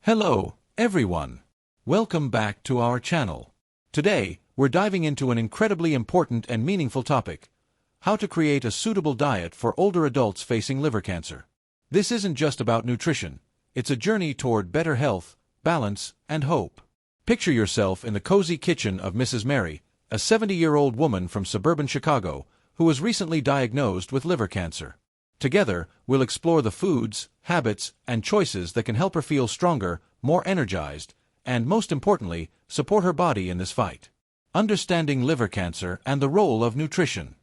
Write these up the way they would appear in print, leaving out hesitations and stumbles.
Hello, everyone. Welcome back to our channel. Today, we're diving into an incredibly important and meaningful topic: how to create a suitable diet for older adults facing liver cancer. This isn't just about nutrition. It's a journey toward better health, balance, and hope. Picture yourself in the cozy kitchen of Mrs. Mary, a 70-year-old woman from suburban Chicago who was recently diagnosed with liver cancer. Together, we'll explore the foods, habits, and choices that can help her feel stronger, more energized, and, most importantly, support her body in this fight. Understanding liver cancer and the role of nutrition.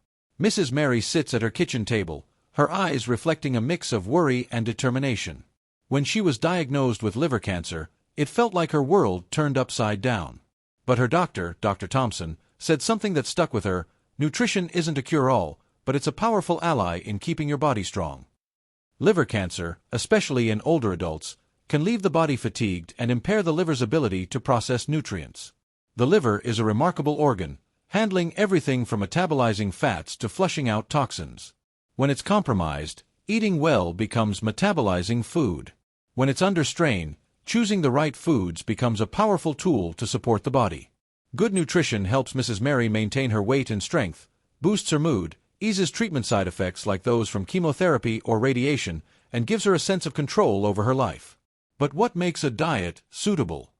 Mrs. Mary sits at her kitchen table, her eyes reflecting a mix of worry and determination. When she was diagnosed with liver cancer, it felt like her world turned upside down. But her doctor, Dr. Thompson, said something that stuck with her: nutrition isn't a cure-all, but it's a powerful ally in keeping your body strong. Liver cancer, especially in older adults, can leave the body fatigued and impair the liver's ability to process nutrients. The liver is a remarkable organ, handling everything from metabolizing fats to flushing out toxins. When it's compromised, eating well becomes metabolizing food. When it's under strain, choosing the right foods becomes a powerful tool to support the body. Good nutrition helps Mrs. Mary maintain her weight and strength, boosts her mood, eases treatment side effects like those from chemotherapy or radiation, and gives her a sense of control over her life. But what makes a diet suitable?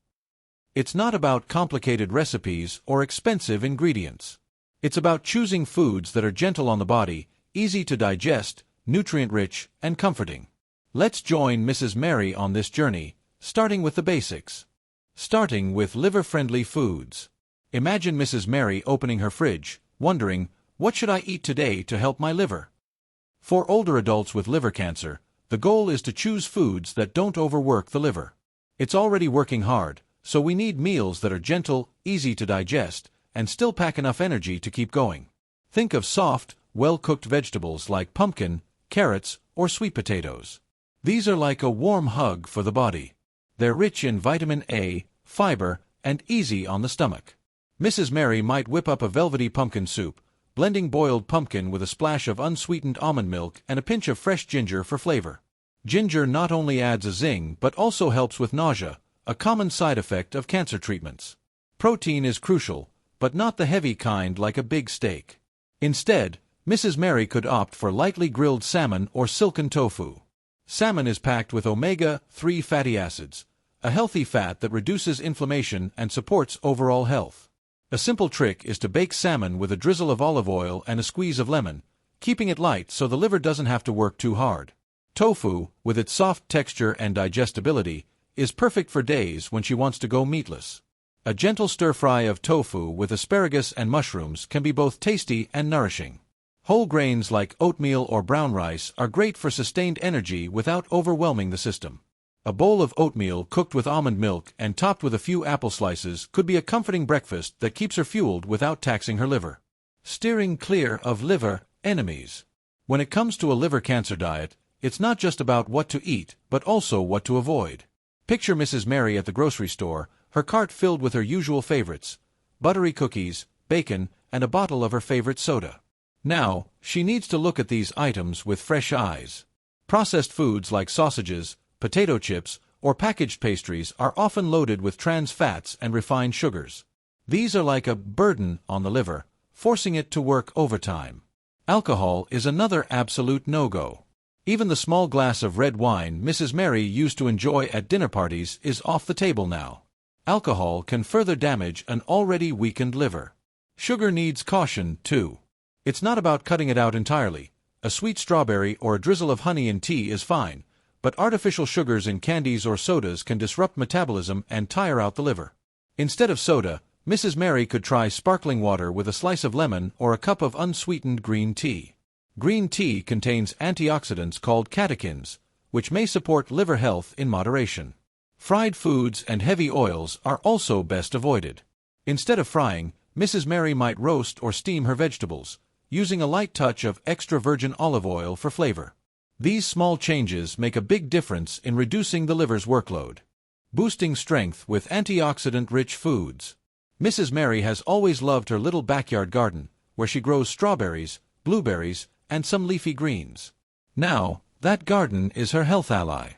It's not about complicated recipes or expensive ingredients. It's about choosing foods that are gentle on the body, easy to digest, nutrient-rich, and comforting. Let's join Mrs. Mary on this journey, starting with the basics. Starting with liver-friendly foods. Imagine Mrs. Mary opening her fridge, wondering, what should I eat today to help my liver? For older adults with liver cancer, the goal is to choose foods that don't overwork the liver. It's already working hard, so we need meals that are gentle, easy to digest, and still pack enough energy to keep going. Think of soft, well-cooked vegetables like pumpkin, carrots, or sweet potatoes. These are like a warm hug for the body. They're rich in vitamin A, fiber, and easy on the stomach. Mrs. Mary might whip up a velvety pumpkin soup, blending boiled pumpkin with a splash of unsweetened almond milk and a pinch of fresh ginger for flavor. Ginger not only adds a zing but also helps with nausea, a common side effect of cancer treatments. Protein is crucial, but not the heavy kind like a big steak. Instead, Mrs. Mary could opt for lightly grilled salmon or silken tofu. Salmon is packed with omega-3 fatty acids, a healthy fat that reduces inflammation and supports overall health. A simple trick is to bake salmon with a drizzle of olive oil and a squeeze of lemon, keeping it light so the liver doesn't have to work too hard. Tofu, with its soft texture and digestibility, is perfect for days when she wants to go meatless. A gentle stir-fry of tofu with asparagus and mushrooms can be both tasty and nourishing. Whole grains like oatmeal or brown rice are great for sustained energy without overwhelming the system. A bowl of oatmeal cooked with almond milk and topped with a few apple slices could be a comforting breakfast that keeps her fueled without taxing her liver. Steering clear of liver enemies. When it comes to a liver cancer diet, it's not just about what to eat, but also what to avoid. Picture Mrs. Mary at the grocery store, her cart filled with her usual favorites: buttery cookies, bacon, and a bottle of her favorite soda. Now, she needs to look at these items with fresh eyes. Processed foods like sausages, potato chips, or packaged pastries are often loaded with trans fats and refined sugars. These are like a burden on the liver, forcing it to work overtime. Alcohol is another absolute no-go. Even the small glass of red wine Mrs. Mary used to enjoy at dinner parties is off the table now. Alcohol can further damage an already weakened liver. Sugar needs caution, too. It's not about cutting it out entirely. A sweet strawberry or a drizzle of honey in tea is fine, but artificial sugars in candies or sodas can disrupt metabolism and tire out the liver. Instead of soda, Mrs. Mary could try sparkling water with a slice of lemon or a cup of unsweetened green tea. Green tea contains antioxidants called catechins, which may support liver health in moderation. Fried foods and heavy oils are also best avoided. Instead of frying, Mrs. Mary might roast or steam her vegetables, using a light touch of extra virgin olive oil for flavor. These small changes make a big difference in reducing the liver's workload. Boosting strength with antioxidant-rich foods. Mrs. Mary has always loved her little backyard garden, where she grows strawberries, blueberries, and some leafy greens. Now, that garden is her health ally.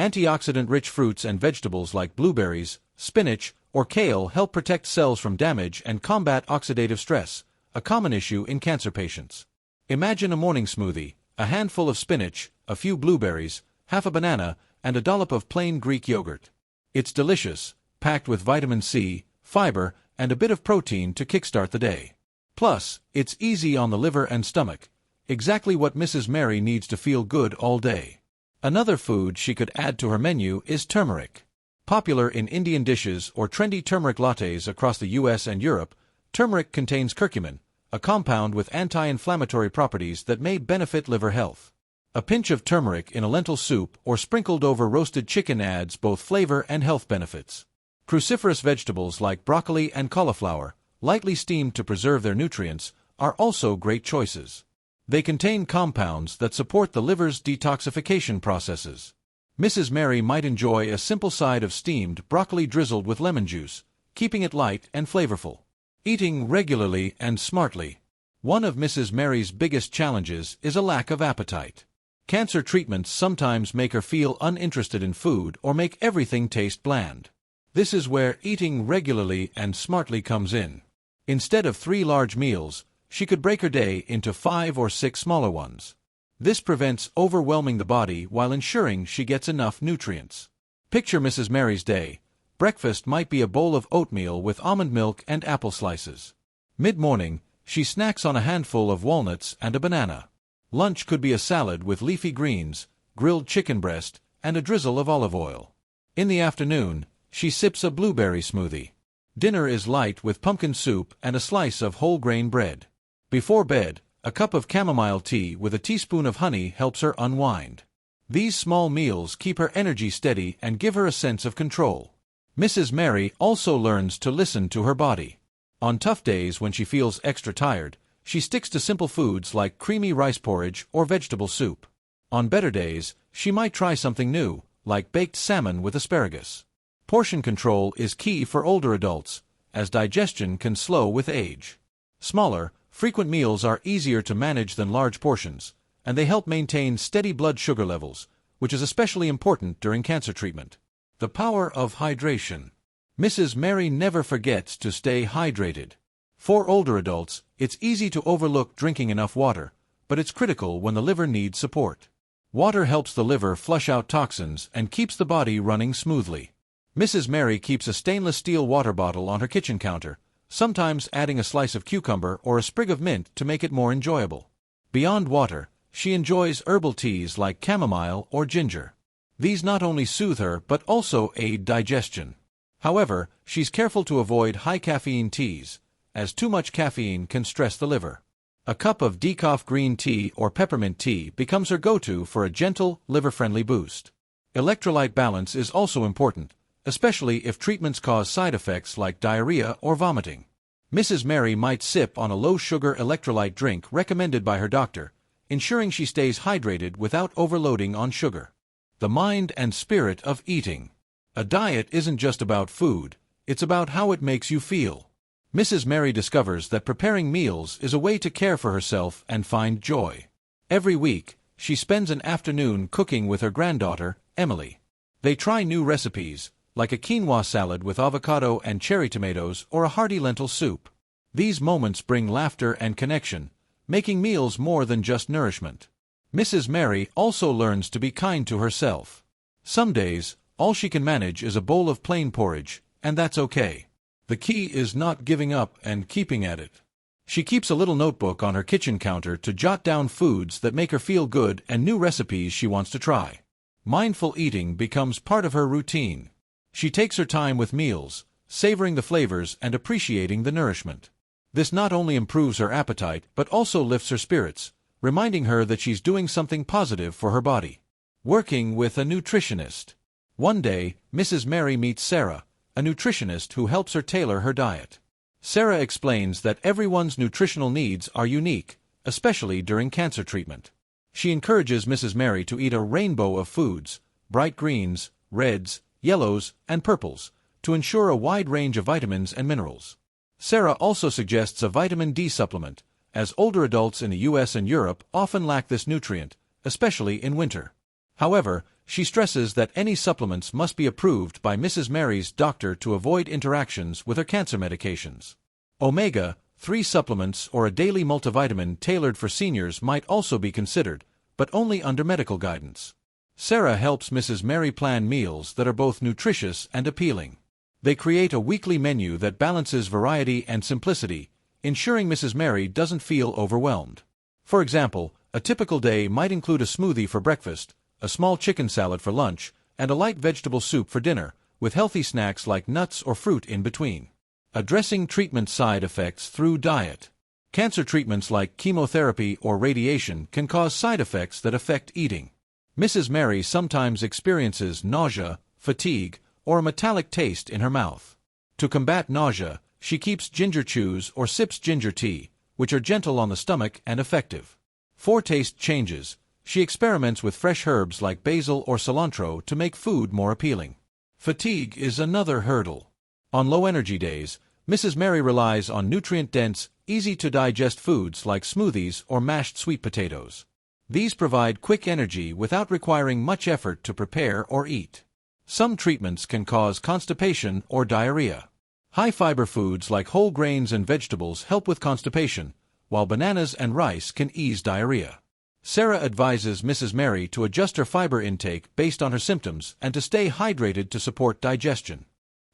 Antioxidant-rich fruits and vegetables like blueberries, spinach, or kale help protect cells from damage and combat oxidative stress, a common issue in cancer patients. Imagine a morning smoothie: a handful of spinach, a few blueberries, half a banana, and a dollop of plain Greek yogurt. It's delicious, packed with vitamin C, fiber, and a bit of protein to kickstart the day. Plus, it's easy on the liver and stomach, exactly what Mrs. Mary needs to feel good all day. Another food she could add to her menu is turmeric. Popular in Indian dishes or trendy turmeric lattes across the US and Europe, turmeric contains curcumin, a compound with anti-inflammatory properties that may benefit liver health. A pinch of turmeric in a lentil soup or sprinkled over roasted chicken adds both flavor and health benefits. Cruciferous vegetables like broccoli and cauliflower, lightly steamed to preserve their nutrients, are also great choices. They contain compounds that support the liver's detoxification processes. Mrs. Mary might enjoy a simple side of steamed broccoli drizzled with lemon juice, keeping it light and flavorful. Eating regularly and smartly. One of Mrs. Mary's biggest challenges is a lack of appetite. Cancer treatments sometimes make her feel uninterested in food or make everything taste bland. This is where eating regularly and smartly comes in. Instead of 3 large meals, she could break her day into 5 or 6 smaller ones. This prevents overwhelming the body while ensuring she gets enough nutrients. Picture Mrs. Mary's day. Breakfast might be a bowl of oatmeal with almond milk and apple slices. Mid-morning, she snacks on a handful of walnuts and a banana. Lunch could be a salad with leafy greens, grilled chicken breast, and a drizzle of olive oil. In the afternoon, she sips a blueberry smoothie. Dinner is light with pumpkin soup and a slice of whole grain bread. Before bed, a cup of chamomile tea with a teaspoon of honey helps her unwind. These small meals keep her energy steady and give her a sense of control. Mrs. Mary also learns to listen to her body. On tough days when she feels extra tired, she sticks to simple foods like creamy rice porridge or vegetable soup. On better days, she might try something new, like baked salmon with asparagus. Portion control is key for older adults, as digestion can slow with age. Smaller, frequent meals are easier to manage than large portions, and they help maintain steady blood sugar levels, which is especially important during cancer treatment. The power of hydration. Mrs. Mary never forgets to stay hydrated. For older adults, it's easy to overlook drinking enough water, but it's critical when the liver needs support. Water helps the liver flush out toxins and keeps the body running smoothly. Mrs. Mary keeps a stainless steel water bottle on her kitchen counter, sometimes adding a slice of cucumber or a sprig of mint to make it more enjoyable. Beyond water, she enjoys herbal teas like chamomile or ginger. These not only soothe her but also aid digestion. However, she's careful to avoid high-caffeine teas, as too much caffeine can stress the liver. A cup of decaf green tea or peppermint tea becomes her go-to for a gentle, liver-friendly boost. Electrolyte balance is also important, especially if treatments cause side effects like diarrhea or vomiting. Mrs. Mary might sip on a low-sugar electrolyte drink recommended by her doctor, ensuring she stays hydrated without overloading on sugar. The mind and spirit of eating. A diet isn't just about food, it's about how it makes you feel. Mrs. Mary discovers that preparing meals is a way to care for herself and find joy. Every week, she spends an afternoon cooking with her granddaughter, Emily. They try new recipes, like a quinoa salad with avocado and cherry tomatoes or a hearty lentil soup. These moments bring laughter and connection, making meals more than just nourishment. Mrs. Mary also learns to be kind to herself. Some days, all she can manage is a bowl of plain porridge, and that's okay. The key is not giving up and keeping at it. She keeps a little notebook on her kitchen counter to jot down foods that make her feel good and new recipes she wants to try. Mindful eating becomes part of her routine. She takes her time with meals, savoring the flavors and appreciating the nourishment. This not only improves her appetite but also lifts her spirits, reminding her that she's doing something positive for her body. Working with a nutritionist. One day, Mrs. Mary meets Sarah, a nutritionist who helps her tailor her diet. Sarah explains that everyone's nutritional needs are unique, especially during cancer treatment. She encourages Mrs. Mary to eat a rainbow of foods, bright greens, reds, yellows, and purples, to ensure a wide range of vitamins and minerals. Sarah also suggests a vitamin D supplement, as older adults in the US and Europe often lack this nutrient, especially in winter. However, She stresses that any supplements must be approved by Mrs. Mary's doctor to avoid interactions with her cancer medications. Omega-3 supplements or a daily multivitamin tailored for seniors might also be considered, but only under medical guidance. Sarah helps Mrs. Mary plan meals that are both nutritious and appealing. They create a weekly menu that balances variety and simplicity, ensuring Mrs. Mary doesn't feel overwhelmed. For example, a typical day might include a smoothie for breakfast, a small chicken salad for lunch, and a light vegetable soup for dinner, with healthy snacks like nuts or fruit in between. Addressing treatment side effects through diet. Cancer treatments like chemotherapy or radiation can cause side effects that affect eating. Mrs. Mary sometimes experiences nausea, fatigue, or a metallic taste in her mouth. To combat nausea, she keeps ginger chews or sips ginger tea, which are gentle on the stomach and effective. For taste changes, she experiments with fresh herbs like basil or cilantro to make food more appealing. Fatigue is another hurdle. On low-energy days, Mrs. Mary relies on nutrient-dense, easy-to-digest foods like smoothies or mashed sweet potatoes. These provide quick energy without requiring much effort to prepare or eat. Some treatments can cause constipation or diarrhea. High-fiber foods like whole grains and vegetables help with constipation, while bananas and rice can ease diarrhea. Sarah advises Mrs. Mary to adjust her fiber intake based on her symptoms and to stay hydrated to support digestion.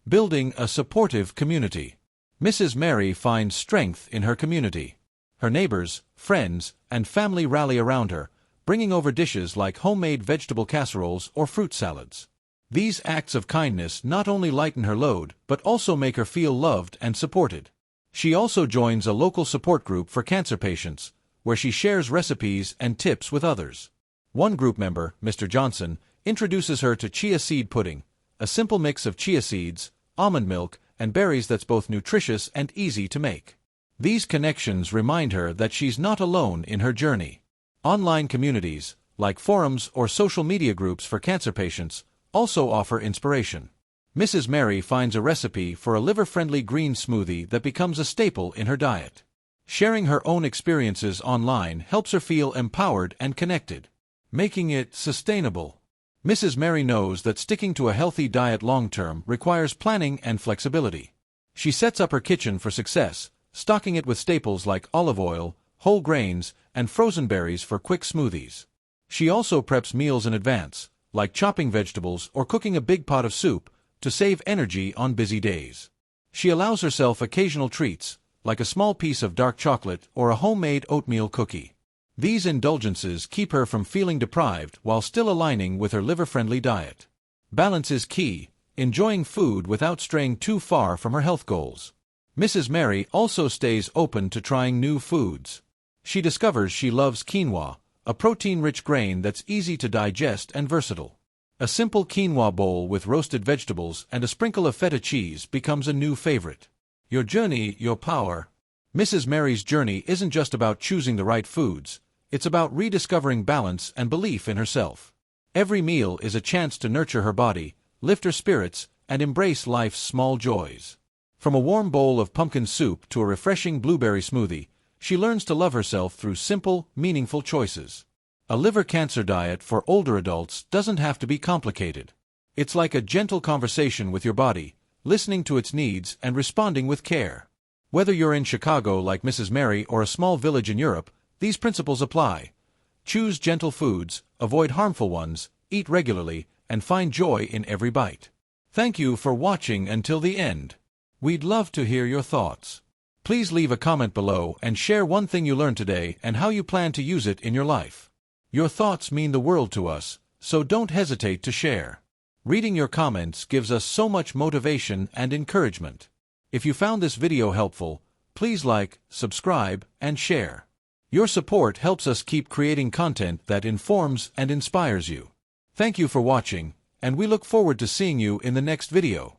Building a supportive community. Mrs. Mary finds strength in her community. Her neighbors, friends, and family rally around her, bringing over dishes like homemade vegetable casseroles or fruit salads. These acts of kindness not only lighten her load but also make her feel loved and supported. She also joins a local support group for cancer patients, where she shares recipes and tips with others. One group member, Mr. Johnson, introduces her to chia seed pudding, a simple mix of chia seeds, almond milk, and berries that's both nutritious and easy to make. These connections remind her that she's not alone in her journey. Online communities, like forums or social media groups for cancer patients, also offer inspiration. Mrs. Mary finds a recipe for a liver-friendly green smoothie that becomes a staple in her diet. Sharing her own experiences online helps her feel empowered and connected, making it sustainable. Mrs. Mary knows that sticking to a healthy diet long-term requires planning and flexibility. She sets up her kitchen for success, stocking it with staples like olive oil, whole grains, and frozen berries for quick smoothies. She also preps meals in advance, like chopping vegetables or cooking a big pot of soup, to save energy on busy days. She allows herself occasional treats, like a small piece of dark chocolate or a homemade oatmeal cookie. These indulgences keep her from feeling deprived while still aligning with her liver-friendly diet. Balance is key, enjoying food without straying too far from her health goals. Mrs. Mary also stays open to trying new foods. She discovers she loves quinoa, a protein-rich grain that's easy to digest and versatile. A simple quinoa bowl with roasted vegetables and a sprinkle of feta cheese becomes a new favorite. Your journey, your power. Mrs. Mary's journey isn't just about choosing the right foods, it's about rediscovering balance and belief in herself. Every meal is a chance to nurture her body, lift her spirits, and embrace life's small joys. From a warm bowl of pumpkin soup to a refreshing blueberry smoothie, she learns to love herself through simple, meaningful choices. A liver cancer diet for older adults doesn't have to be complicated. It's like a gentle conversation with your body, listening to its needs and responding with care. Whether you're in Chicago like Mrs. Mary or a small village in Europe, these principles apply. Choose gentle foods, avoid harmful ones, eat regularly, and find joy in every bite. Thank you for watching until the end. We'd love to hear your thoughts. Please leave a comment below and share one thing you learned today and how you plan to use it in your life. Your thoughts mean the world to us, so don't hesitate to share. Reading your comments gives us so much motivation and encouragement. If you found this video helpful, please like, subscribe, and share. Your support helps us keep creating content that informs and inspires you. Thank you for watching, and we look forward to seeing you in the next video.